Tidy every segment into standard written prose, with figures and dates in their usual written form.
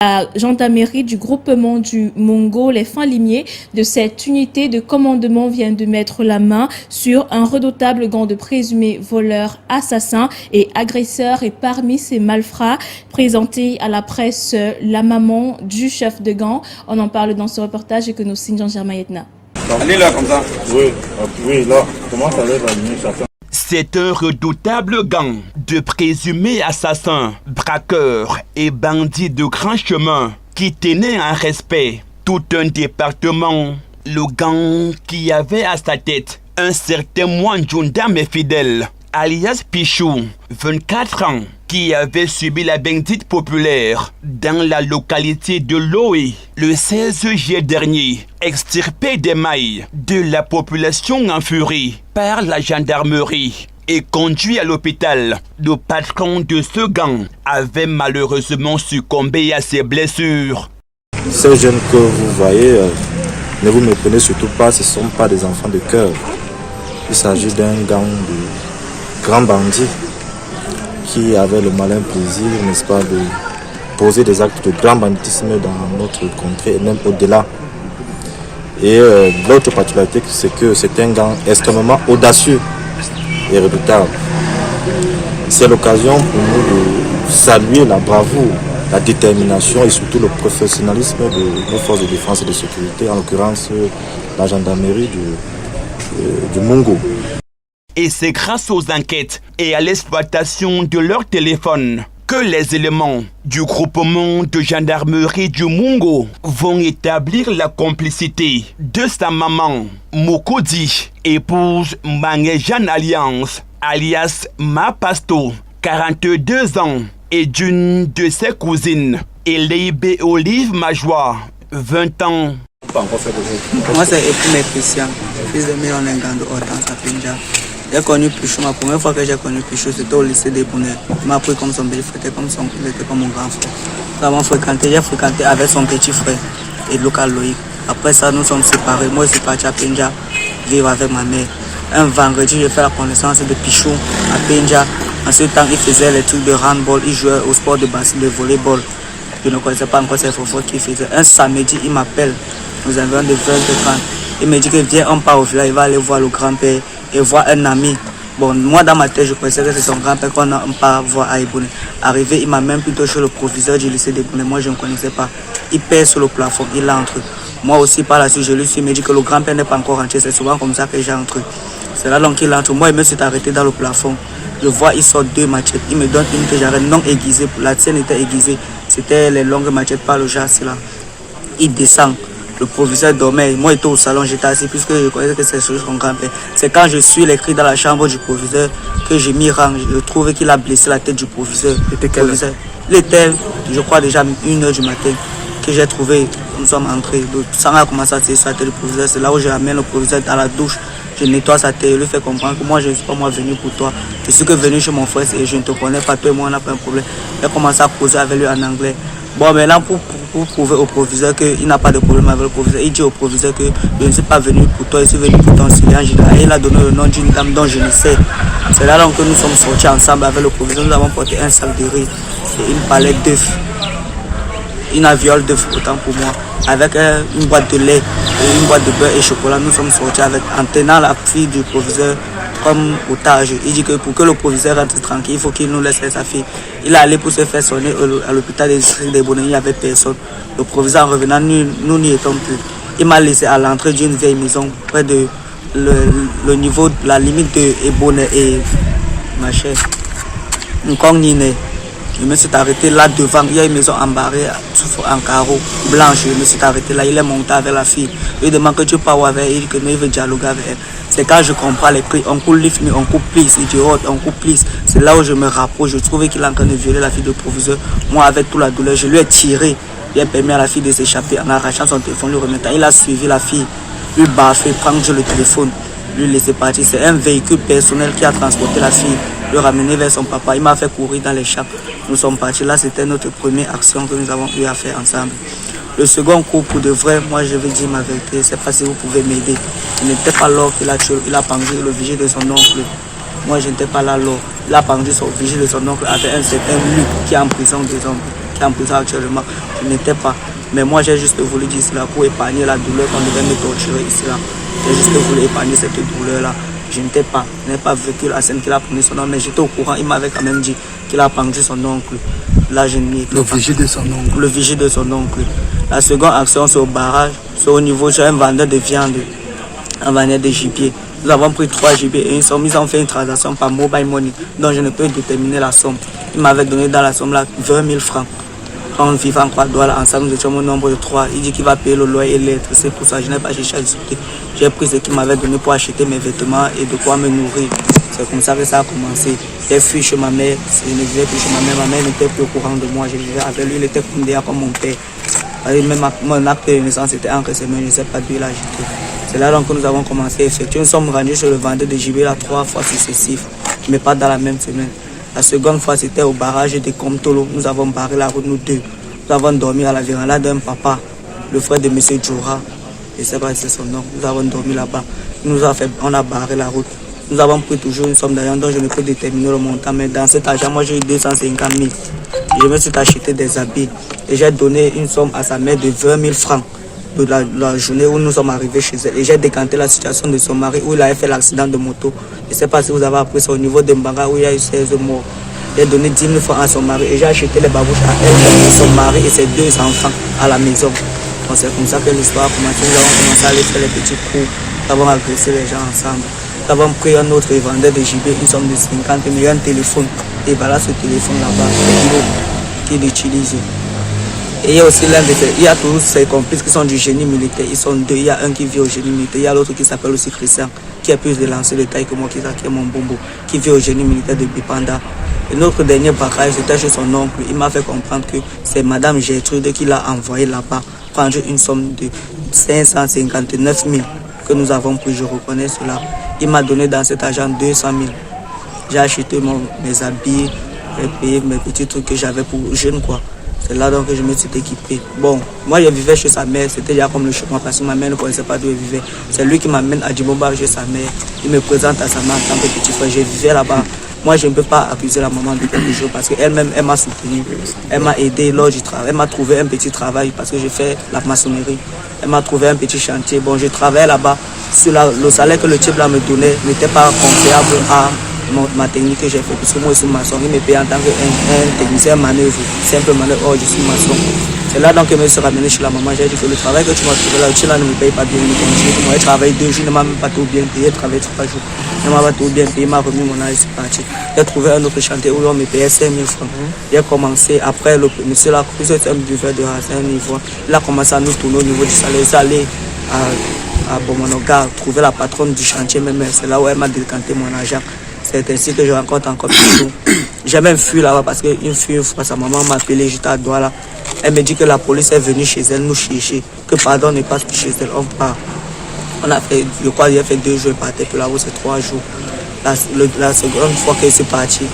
La gendarmerie du groupement du Mungo, les fins limiers de cette unité de commandement vient de mettre la main sur un redoutable gang de présumés voleurs, assassins et agresseurs. Et parmi ces malfrats présentés à la presse, la maman du chef de gang. On en parle dans ce reportage et que nous signe Jean-Germain Yetna. Allez là comme ça. Oui, là. Comment ça lève à minuit chacun? C'est un redoutable gang de présumés assassins, braqueurs et bandits de grand chemin qui tenaient en respect tout un département. Le gang qui avait à sa tête un certain moine gendarme fidèle, alias Pichou, 24 ans, qui avait subi la bandite populaire dans la localité de Loé le 16 juillet dernier, extirpé des mailles de la population en furie par la gendarmerie et conduit à l'hôpital. Le patron de ce gang avait malheureusement succombé à ses blessures. Ces jeunes que vous voyez, ne vous méprenez surtout pas, ce ne sont pas des enfants de cœur. Il s'agit d'un gang de grands bandits qui avait le malin plaisir, n'est-ce pas, de poser des actes de grand banditisme dans notre contrée et même au-delà. Et l'autre particularité, c'est que c'est un gang extrêmement audacieux et redoutable. C'est l'occasion pour nous de saluer la bravoure, la détermination et surtout le professionnalisme de nos forces de défense et de sécurité, en l'occurrence la gendarmerie du Mungo. Et c'est grâce aux enquêtes et à l'exploitation de leur téléphone que les éléments du groupement de gendarmerie du Mungo vont établir la complicité de sa maman, Mokodi, épouse Mangéjane Alliance, alias Mapasto, 42 ans, et d'une de ses cousines, Eleibe Olive Majoie, 20 ans. Moi, c'est Epime Christian, fils de Miron Ngando Hortense à Pinja. J'ai connu Pichou, ma première fois que j'ai connu Pichou, c'était au lycée des Bounets. Il m'a pris comme son bel frère, il était comme mon grand frère. Nous avons fréquenté, j'ai fréquenté avec son petit frère, et Lucas Loïc. Après ça, nous sommes séparés. Moi, je suis parti à Pinja, vivre avec ma mère. Un vendredi, j'ai fait la connaissance de Pichou à Pinja. En ce temps, il faisait les trucs de handball, il jouait au sport de basket, de volleyball. Je ne connaissais pas encore ces faux qu'il faisait. Un samedi, il m'appelle. Nous avions des 20 de 30. Il me dit que viens, on part au village, il va aller voir le grand-père et voir un ami. Bon, moi dans ma tête, je pensais que c'est son grand-père qu'on part voir à Iboune. Arrivé, il m'a même plutôt chez le proviseur du lycée d'Iboune. Moi, je ne connaissais pas. Il pèse sur le plafond, il entre. Moi aussi, par la suite, je lui suis dit que le grand-père n'est pas encore rentré. C'est souvent comme ça que j'entre. C'est là donc qu'il entre. Moi, il me suis arrêté dans le plafond. Je vois, il sort 2 machettes. Il me donne une que j'arrête non aiguisée. La tienne était aiguisée. C'était les longues machettes, pas le genre, là. Il descend. Le proviseur dormait. Moi, j'étais au salon, j'étais assis puisque je connaissais que c'est son grand-père. C'est quand je suis les cris dans la chambre du proviseur que j'ai mis rang. Je trouve qu'il a blessé la tête du proviseur. Il était, je crois, déjà 1h du matin que j'ai trouvé. Nous sommes entrés. Le sang a commencé à tirer sur la tête du proviseur. C'est là où je ramène le proviseur dans la douche. Je nettoie sa tête. Je lui fais comprendre que moi, je ne suis pas venu pour toi. Je suis que venu chez mon frère et je ne te connais pas. Toi et moi, on n'a pas un problème. J'ai commencé à causer avec lui en anglais. Bon, maintenant, pour prouver au proviseur qu'il n'a pas de problème avec le proviseur, il dit au proviseur que je ne suis pas venu pour toi, je suis venu pour ton surveillant général. Et il a donné le nom d'une dame dont je ne sais. C'est là donc que nous sommes sortis ensemble avec le proviseur. Nous avons porté un sac de riz et une palette d'œufs. Une aviole d'œufs, autant pour moi. Avec une boîte de lait et une boîte de beurre et chocolat. Nous sommes sortis en tenant la fille du proviseur comme otage. Il dit que pour que le proviseur rentre tranquille, il faut qu'il nous laisse sa fille. Il est allé pour se faire sonner à l'hôpital des districts des Bonnets, il n'y avait personne. Le proviseur en revenant, nous n'y étions plus. Il m'a laissé à l'entrée d'une vieille maison, près de le niveau, la limite de Ebonne et ma chère. Je me suis arrêté là devant, il y a une maison embarrée en carreau blanche. Je me suis arrêté là, il est monté avec la fille. Il demande que tu parles avec elle, il dit que non, il veut dialoguer avec elle. C'est quand je comprends les cris, on coupe lift, on coupe please, idiote, on coupe please. C'est là où je me rapproche, je trouvais qu'il est en train de violer la fille de proviseur. Moi, avec toute la douleur, je lui ai tiré. Il a permis à la fille de s'échapper en arrachant son téléphone, lui remettant. Il a suivi la fille, lui baffé, prendre le téléphone, lui laisser partir. C'est un véhicule personnel qui a transporté la fille, le ramener vers son papa. Il m'a fait courir dans les champs. Nous sommes partis. Là, c'était notre première action que nous avons eu à faire ensemble. Le second coup, pour de vrai, moi je vais dire ma vérité. C'est pas si vous pouvez m'aider. Il n'était pas là qu'il a tué, il a pendu le vigile de son oncle. Moi, je n'étais pas là. Il a pendu son vigile de son oncle avec un certain Luc qui est en prison des hommes. qui est en prison actuellement. Je n'étais pas. Mais moi, j'ai juste voulu dire cela pour épargner la douleur qu'on devait me torturer ici là. J'ai juste voulu épargner cette douleur-là. Je n'ai pas vécu la scène qu'il a pris son nom, mais j'étais au courant. Il m'avait quand même dit qu'il a pendu son oncle. Là, je n'y étais pas. Le vigile de son oncle. Le vigile de son oncle. La seconde action, c'est au barrage. C'est au niveau, j'ai un vendeur de viande, un vendeur de gibier. Nous avons pris 3 gibiers et ils ont fait une transaction par mobile money, dont je ne peux déterminer la somme. Il m'avait donné dans la somme là 20 000 francs. Quand on vivait en Croix Douala, ensemble, nous étions au nombre de 3. Il dit qu'il va payer le loyer et l'être. C'est pour ça que je n'ai pas cherché à discuter. J'ai pris ce qu'il m'avait donné pour acheter mes vêtements et de quoi me nourrir. C'est comme ça que ça a commencé. J'ai fui chez ma mère. Je ne vivais plus chez ma mère. Ma mère n'était plus au courant de moi. Je vivais avec lui. Il était comme mon père. Même mon acte de naissance était entre ses mains. Je ne sais pas d'où il a jeté. C'est là donc que nous avons commencé à effectuer. Nous sommes rendus chez le vendeur de gibier 3 fois successifs, mais pas dans la même semaine. La seconde fois, c'était au barrage de Comtolo. Nous avons barré la route, nous deux. Nous avons dormi à la véranda d'un papa, le frère de M. Djoura. Je ne sais pas si c'est son nom. Nous avons dormi là-bas. On a barré la route. Nous avons pris toujours une somme d'argent dont je ne peux déterminer le montant. Mais dans cet argent, moi, j'ai eu 250 000. Je me suis acheté des habits. Et j'ai donné une somme à sa mère de 20 000 francs. De la journée où nous sommes arrivés chez elle. Et j'ai décanté la situation de son mari où il avait fait l'accident de moto. Je ne sais pas si vous avez appris ça au niveau de Mbanga où il y a eu 16 morts. J'ai donné 10 000 francs à son mari et j'ai acheté les babouches à elle, son mari et ses 2 enfants à la maison. Donc c'est comme ça que l'histoire a commencé. Nous avons commencé à aller faire les petits coups. Nous avons agressé les gens ensemble. Nous avons pris un autre vendeur de gibier, une somme de 50 000, un téléphone. Et voilà ce téléphone là-bas qu'il utilise. Et il y a aussi il y a tous ces complices qui sont du génie militaire. Ils sont 2. Il y a un qui vit au génie militaire. Il y a l'autre qui s'appelle aussi Christian, qui a plus de lancer de taille que moi, qui est mon bombo, qui vit au génie militaire de Bipanda. Et notre dernier braquage, c'était chez son oncle. Il m'a fait comprendre que c'est Madame Gertrude qui l'a envoyé là-bas prendre une somme de 559 000 que nous avons pris. Je reconnais cela. Il m'a donné dans cet argent 200 000. J'ai acheté mes habits, j'ai payé mes petits trucs que j'avais pour jeune quoi. C'est là donc que je me suis équipé. Bon, moi je vivais chez sa mère, c'était déjà comme le chemin parce que ma mère ne connaissait pas d'où elle vivait. C'est lui qui m'amène à Djibomba chez sa mère. Il me présente à sa mère en tant que petit frère. Je vivais là-bas. Moi je ne peux pas accuser la maman de quelque chose parce qu'elle-même, elle m'a soutenu. Elle m'a aidé lors du travail. Elle m'a trouvé un petit travail parce que j'ai fait la maçonnerie. Elle m'a trouvé un petit chantier. Bon, je travaillais là-bas. Le salaire que le type là me donnait n'était pas comparable à ma technique que j'ai fait, parce que moi je suis maçon, il me paye en tant qu'un technicien manœuvre, simple manœuvre, oh je suis maçon. C'est là donc que je me suis ramené chez la maman, j'ai dit que le travail que tu m'as trouvé là, tu là ne me paye pas bien, moi j'ai travaillé 2 jours, il ne m'a même pas tout bien payé, j'ai travaillé 3 jours, il ne m'a pas tout bien payé, il m'a remis mon âge, je suis parti. J'ai trouvé un autre chantier où on me payait 5 000 francs. J'ai commencé, après le monsieur là, c'est un buveur de race, un niveau, il a commencé à nous tourner au niveau du salaire, il est allé à Bomonoga, trouver la patronne du chantier, même c'est là où elle m'a décanté mon argent. C'est ainsi que je rencontre encore Pichou. J'ai même fui là-bas parce qu'une fois, sa maman m'a appelé, j'étais à Douala. Elle me dit que la police est venue chez elle nous chercher, que pardon ne passe plus chez elle, on part. On a fait, je crois qu'il a fait 2 jours, il partait, puis là-haut c'est 3 jours. La seconde fois que c'est parti,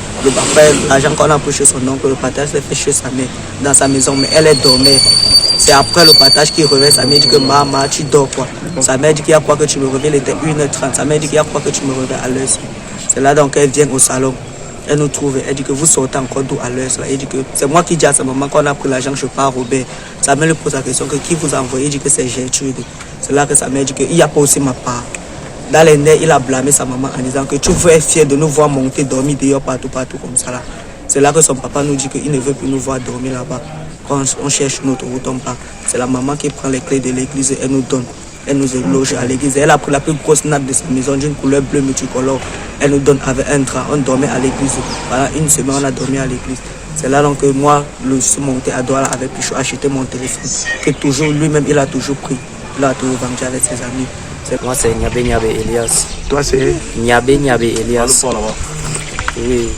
l'argent qu'on a pris chez son oncle, le partage s'est fait chez sa mère, dans sa maison, mais elle est dormée. C'est après le partage qu'il revient, sa mère dit que maman, tu dors quoi. Sa mère dit qu'il y a quoi que tu me reviens, il était 1h30, sa mère dit qu'il y a quoi que tu me reviens à l'heure. C'est là donc qu'elle vient au salon. Elle nous trouve, elle dit que vous sortez encore d'où à l'heure. Elle dit que c'est moi qui dis à ce moment qu'on a pris l'argent, je pars Robert. Sa mère lui pose la question que qui vous a envoyé, il dit que c'est Gertrude. C'est là que sa mère dit qu'il n'y a pas aussi ma part. Dans les nerfs, il a blâmé sa maman en disant que tu veux être fier de nous voir monter, dormir dehors, partout comme ça là. C'est là que son papa nous dit qu'il ne veut plus nous voir dormir là-bas. Quand on cherche notre route, on part. C'est la maman qui prend les clés de l'église et elle nous donne. Elle nous loge à l'église. Elle a pris la plus grosse nappe de sa maison d'une couleur bleue multicolore. Elle nous donne avec un drap. On dormait à l'église. Pendant 1 semaine, on a dormi à l'église. C'est là donc que moi, je suis monté à Douala avec Pichou, acheté mon téléphone. Que toujours, lui-même, il a toujours pris. Il a toujours vendu avec ses amis. Moi, c'est Niabé Elias. Toi, c'est Niabé Elias. Oui.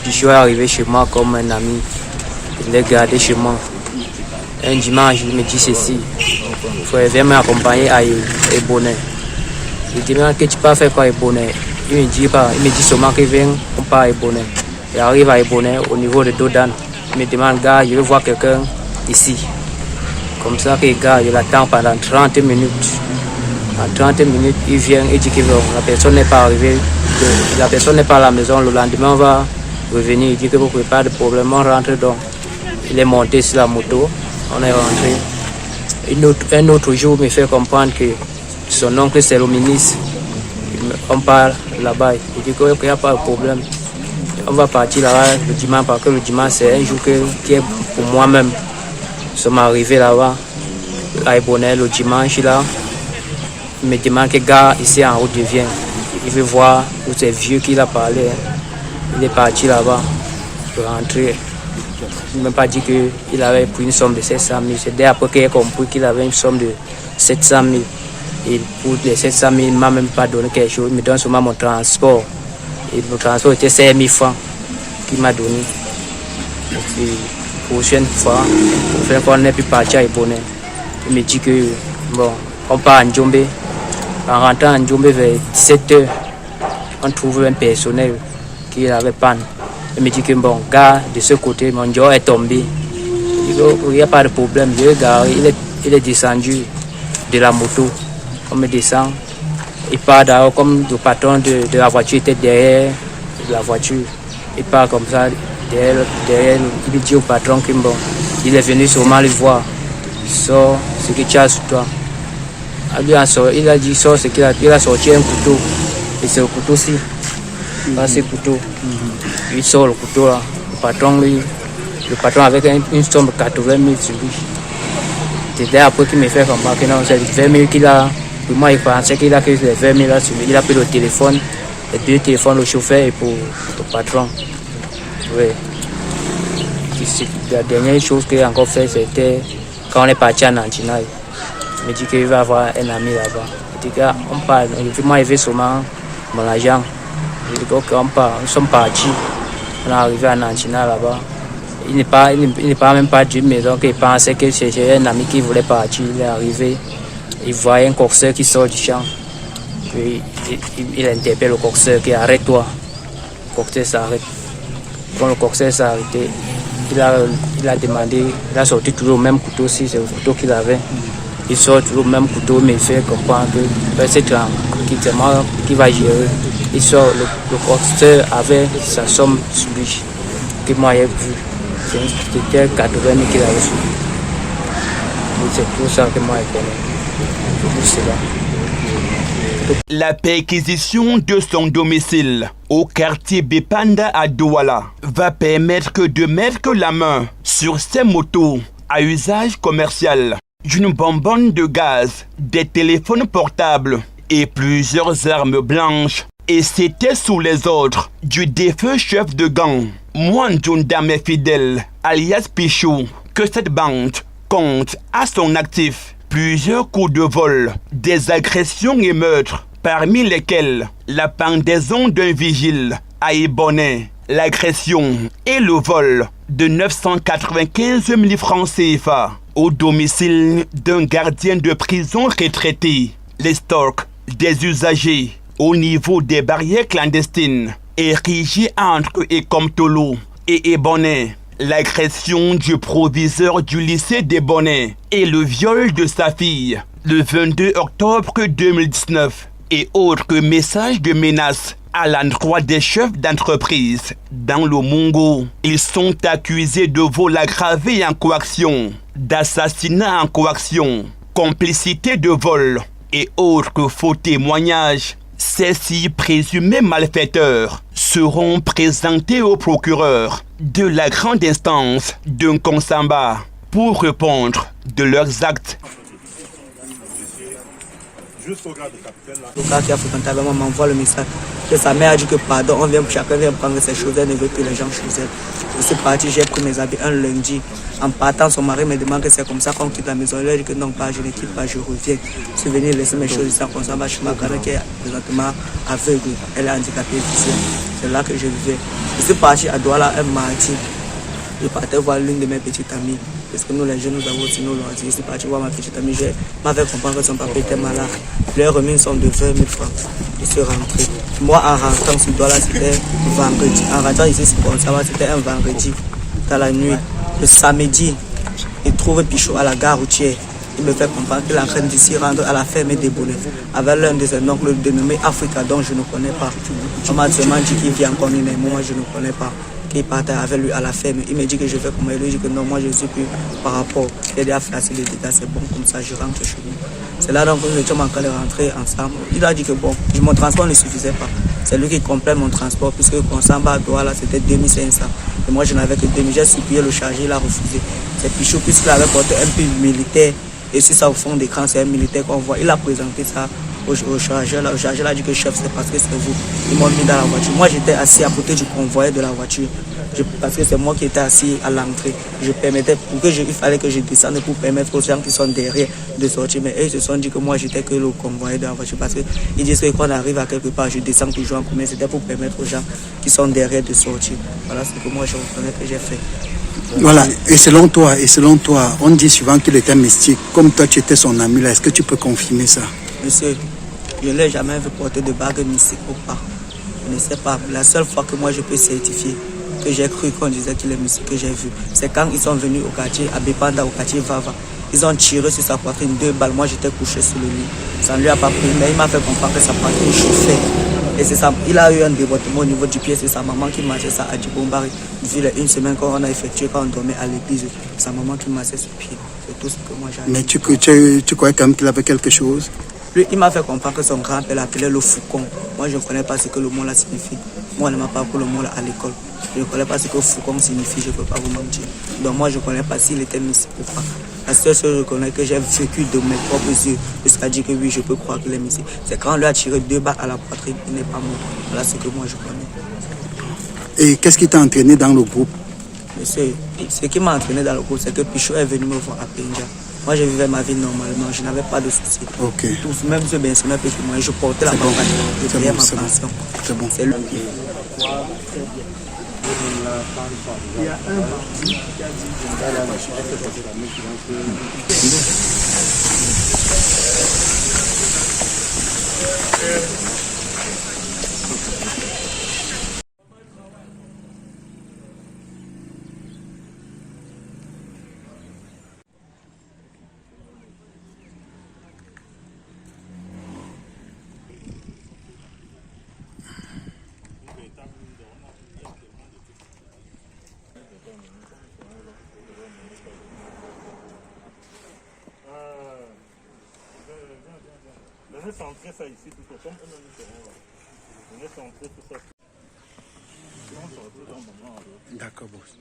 Pichou est arrivé chez moi comme un ami. Il est gardé chez moi. Un dimanche, il me dit ceci. Frère, viens m'accompagner à Ebonnet. Il dit, mais que tu peux faire quoi à Ebonnet? Il me dit seulement qu'il vient, on part à Ebonnet. Il arrive à Ebonnet au niveau de Dodan. Il me demande, gars, je veux voir quelqu'un ici. Comme ça que gars, je l'attends pendant 30 minutes. En 30 minutes, il vient et dit que la personne n'est pas arrivée. La personne n'est pas à la maison. Le lendemain, on va revenir. Il dit que vous ne pouvez pas de problème, on rentre donc. Il est monté sur la moto, on est rentré. Un autre jour, il me fait comprendre que son oncle, c'est le ministre. On parle là-bas, il dit qu'il n'y a pas de problème. On va partir là-bas le dimanche, parce que le dimanche, c'est un jour qui est pour moi-même. Nous sommes arrivés là-bas, à Ebonnet, le dimanche, là. Il me demande que gars, ici en route, vient. Il veut voir tous ces vieux qu'il a parlé. Il est parti là-bas pour rentrer. Il ne m'a pas dit qu'il avait pris une somme de 700 000. C'est dès après qu'il a compris qu'il avait une somme de 700 000. Et pour les 700 000, il ne m'a même pas donné quelque chose. Il me donne seulement mon transport. Et mon transport était 5 000 francs qu'il m'a donné. Et puis, prochaine fois, on n'est plus parti à Ebonnet. Il me dit que, bon, on part en Djombe. En rentrant en Djombe vers 17h, on trouve un personnel qui avait panne. Il me dit que, bon, gars, de ce côté, mon Dieu est tombé. Il n'y a pas de problème. Il est descendu de la moto. On me descend. Il part d'abord comme le patron de la voiture était derrière la voiture. Il part comme ça, derrière. Il dit au patron que, bon, il est venu sûrement le voir. Sors ce que tu as sur toi. Il a dit sors ce qu'il a. Il a sorti un couteau. Et c'est le couteau-ci. Là, c'est le couteau. Il sort le couteau là. Le patron avec une somme de 80 000 sur lui. C'était après qu'il me fait comprendre que non, c'est 20 000 qu'il a. Pour moi, il pensait qu'il a que les 20 000 là sur lui. Il a pris le téléphone, les 2 téléphones, le chauffeur et pour le patron. Oui. La dernière chose qu'il a encore fait, c'était quand on est parti en Antinaï. Il me dit qu'il va avoir un ami là-bas. Il dit qu'on parle. Moi, il veut seulement mon agent. Il dit qu'on part. Nous sommes partis. On est arrivé en Antinaï là-bas. Il n'est pas même pas d'une maison. Il pensait que c'était un ami qui voulait partir. Il est arrivé. Il voit un coxeur qui sort du champ. Puis il interpelle le coxeur qui arrête-toi. Le coxeur s'arrête. Quand le coxeur s'est arrêté, il a demandé, il a sorti toujours le même couteau aussi, c'est le couteau qu'il avait. Il sort toujours le même couteau, mais il fait comprendre que c'est moi qui va gérer. Il sort, le coxeur avait sa somme sur lui, que moi j'ai vu. C'était 80 000 qu'il avait sur lui. C'est pour ça que moi je connais. La perquisition de son domicile au quartier Bepanda à Douala va permettre de mettre la main sur ces motos à usage commercial, une bonbonne de gaz, des téléphones portables et plusieurs armes blanches. Et c'était sous les ordres du défunt chef de gang, Mwandundame Fidèle, alias Pichou, que cette bande compte à son actif plusieurs coups de vol, des agressions et meurtres, parmi lesquels la pendaison d'un vigile à Ebonnet, l'agression et le vol de 995 000 francs CFA au domicile d'un gardien de prison retraité, les stocks des usagers au niveau des barrières clandestines érigées entre Ekomtolo et Ebonnet, l'agression du proviseur du lycée d'Ebonnet et le viol de sa fille le 22 octobre 2019 et autres messages de menaces à l'endroit des chefs d'entreprise dans le Mongo. Ils sont accusés de vol aggravé en coaction, d'assassinat en coaction, complicité de vol et autres faux témoignages. Ces 6 présumés malfaiteurs seront présentés au procureur de la grande instance de Nkonsamba pour répondre de leurs actes. Le gars qui a fréquenté avec moi m'envoie le message que sa mère a dit que pardon, chacun vient prendre ses choses, elle ne veut plus les gens chez elle. Je suis parti, j'ai pris mes habits un lundi. En partant, son mari me demande que c'est comme ça qu'on quitte la maison. Elle a dit que non, pas, je ne quitte pas, je reviens. Je suis venu laisser mes choses ici en Nkonsamba chez ma grand qui est présentement aveugle. Elle est handicapée visuelle. C'est là que je vivais. Je suis parti à Douala un mardi. Je partais voir l'une de mes petites amies. Parce que nous, les jeunes, nous avons aussi nos lentilles. Je suis parti voir ma petite amie. Je m'avais compris que son papa était malade. Je lui ai remis une somme de 20 000 francs. Je suis rentré. Moi, en rentrant sur Douala, c'était vendredi. En rentrant ici, c'était un vendredi. Dans la nuit. Le samedi, il trouve Pichou à la gare routière. Il me fait comprendre qu'il est en train de s'y rendre à la ferme d'Ebonnet avec l'un de ses oncles dénommé Africa, dont je ne connais pas. On m'a seulement dit qu'il vient encore une moi je ne connais pas. qu'il partait avec lui à la ferme. Il me dit que je fais comment. Il lui dit que non, moi je suis plus par rapport. Il a déjà fait assez de dégâts, c'est bon comme ça, je rentre chez lui. C'est là donc que nous étions encore rentrés ensemble. Il a dit que bon, mon transport ne suffisait pas. C'est lui qui complète mon transport, puisque Consamba à Douala c'était 2500. Et moi je n'avais que 2000. J'ai supplié le charger, il a refusé. C'est Pichou, puisqu'il avait porté un peu militaire. Et si ça au fond d'écran, c'est un militaire qu'on voit. Il a présenté ça au chargeur. Le chargeur a dit que chef, c'est parce que c'est vous. Ils m'ont mis dans la voiture. Moi, j'étais assis à côté du convoyeur de la voiture. Parce que c'est moi qui étais assis à l'entrée. Je permettais, il fallait que je descende pour permettre aux gens qui sont derrière de sortir. Mais eux, ils se sont dit que moi, j'étais que le convoyeur de la voiture. Parce qu'ils disent que quand on arrive à quelque part, je descends toujours en commun. C'était pour permettre aux gens qui sont derrière de sortir. Voilà ce que moi, je reconnais que j'ai fait. Voilà, et selon toi, on dit souvent qu'il était mystique. Comme toi, tu étais son ami là, est-ce que tu peux confirmer ça? Monsieur, je ne l'ai jamais vu porter de bague mystique ou pas. Je ne sais pas. La seule fois que moi je peux certifier que j'ai cru qu'on disait qu'il est mystique, que j'ai vu, c'est quand ils sont venus au quartier, à Bépanda, au quartier Vava. Ils ont tiré sur sa poitrine 2 balles. Moi j'étais couché sur le lit. Ça ne lui a pas pris, mais il m'a fait comprendre que sa poitrine chauffait. Et c'est ça, il a eu un déboîtement au niveau du pied. C'est sa maman qui marchait ça à Djibombari. Vu les 1 semaine qu'on a effectué quand on dormait à l'église, sa maman qui marchait sur le pied. C'est tout ce que moi j'ai. Mais tu croyais quand même qu'il avait quelque chose? Lui, il m'a fait comprendre que son grand-père l'appelait le faucon. Moi, je ne connais pas ce que le mot là signifie. Moi, on ne m'a pas appris le mot là à l'école. Je ne connais pas ce que faucon signifie, je ne peux pas vous mentir. Donc moi, je ne connais pas s'il était mystique ou pas. La seule chose que je connais que j'ai vécu de mes propres yeux, jusqu'à dire que oui, je peux croire qu'il est mystique, c'est quand on lui a tiré 2 balles à la poitrine, il n'est pas mort. Voilà ce que moi, je connais. Et qu'est-ce qui t'a entraîné dans le groupe? Monsieur, ce qui m'a entraîné dans le groupe, c'est que Pichou est venu me voir à Pénja. Moi, je vivais ma vie normalement, je n'avais pas de soucis. Ok. Tous, même ce Benjamin Petit, moi, je portais la campagne. Je payais ma pension. C'est bon. C'est lui. Il y a un bandit qui a dit venez centrer ça ici, tout ça, comme eux-mêmes seront là. Venez centrer tout ça. D'accord, boss.